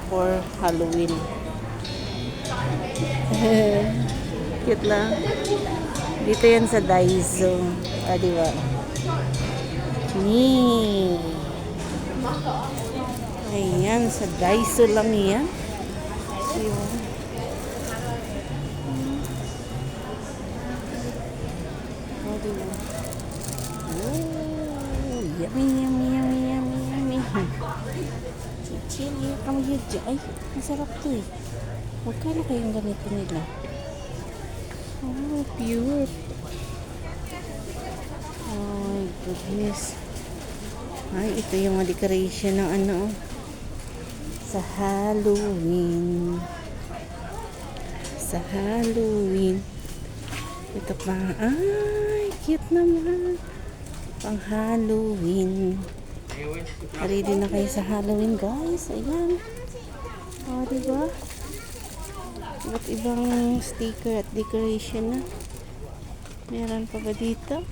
for Halloween. Cute lang. Dito yan sa Daiso. Diba? Ni. Ayan, sa Daiso lang yan. Diba? Diba? Oh, yummy, yummy, yummy, yummy, yummy. Chichiri, kami yun dyan. Ay, masarap to eh. Magkano kayong ganito nila? Oh, pure. Oh my goodness. Ay, ito yung mga decoration ng ano. Sa Halloween. Sa Halloween. Ito pa. Ay, cute naman. Pang Halloween. Ready na kayo sa Halloween, guys. Ayan. O, diba? Iba't ibang sticker at decoration na. Meron pa ba dito?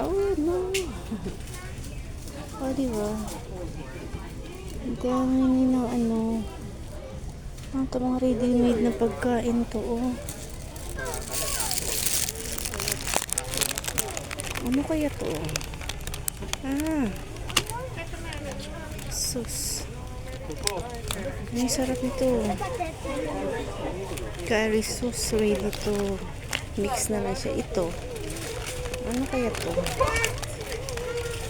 Oh, no. O, diba? Ang dami nila, ano. Ito mga ready-made na pagkain to, oh. Ano kaya to? Ah. Sus. Ang sarap nito. Curry sauce ready to. Mix na lang siya. Ito. Ano kaya to?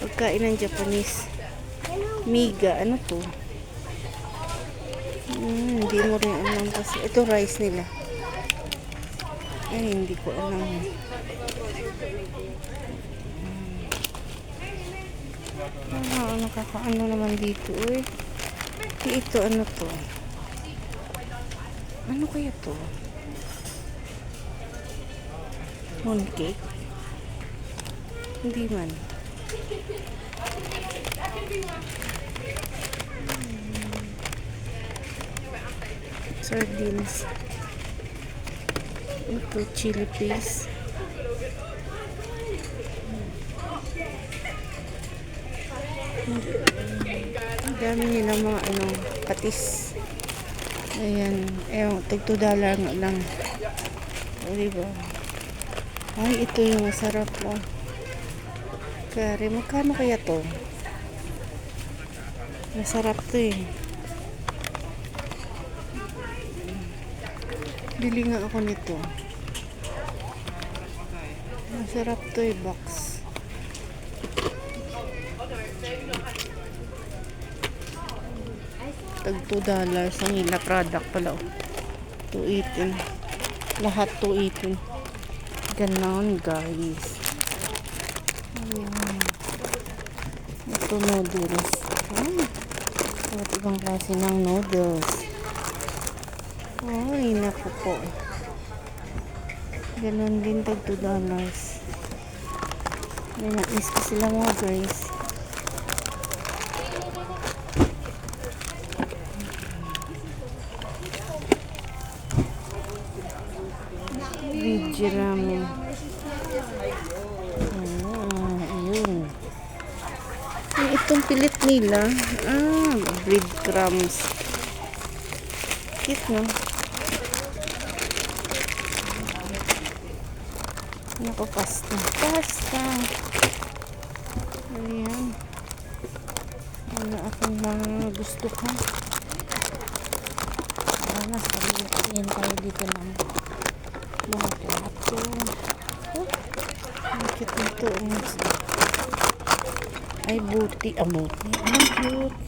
Pagkain ng Japanese. Miga. Ano to? Hindi mo rin alam kasi. Ito rice nila. Ay, hindi ko alam. Nakakaano naman dito eh. Ito ano to? Ano kaya to? Mooncake? Hindi man. Sardines. Ito chili paste. Ang dami nila mga ano, patis. Ayan, tag $2 nga lang. O, diba? Ay, ito yung masarap po. Kari, magkano kaya to? Masarap to eh. Bili nga ako nito. Masarap to eh, box. Tag $2 ang ila product pala. 218. Lahat 218. Ganon, guys. Ayan. Ito noodles. Iba't ibang klase ng noodles. Ay, naku po. Ganon din, tag $2. May na-miss ko sila mga guys. Ramen. Ayun. Itong pilit nila. Breadcrumbs. Cute, no? Naku, pasta. Pasta. Ayan. Wala akong mga gusto ko. Wala, sabihin tayo dito ng mga plato. Ang cute nito. Ay, buti. Buti. Ang cute.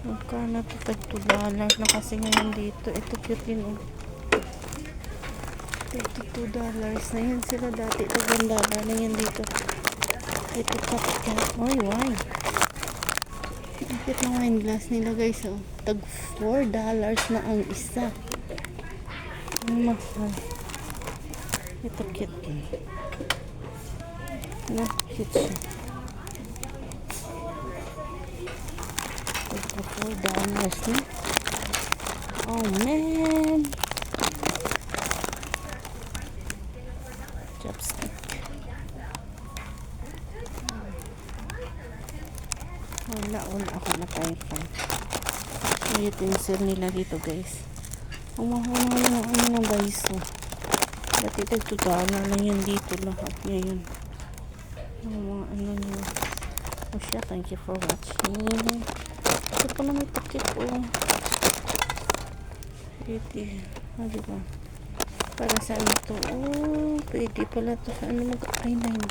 Magkano ito? Tag $2 na kasi ngayon dito. Ito cute din. Ito $2 na yan sila dati. Tag $1 na yan dito. Ito cup. Ay, why? Ang cute ng wine glass nila guys. Tag $4 na ang isa. Mahal. Ito cute. Na, cute siya. Ito $4 na. Oh man. Chopstick. Wala ako na typhoon. Yung utensil nila dito guys. Ang mahal na ano ng baiso. Dati tagtutala lang yan dito lahat. Ngayon. Yung mga ano nyo. Oh siya, thank you for watching. Ito pala may takip oh. Pwede. Ah, diba? Para saan ito? Oh, pwede pala ito sa ano ay $9.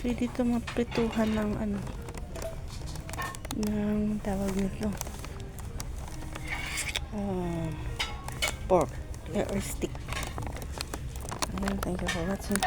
Pwede ito maprituhan ng ano ng tawag nito pork or stick. Ayan, thank you for watching.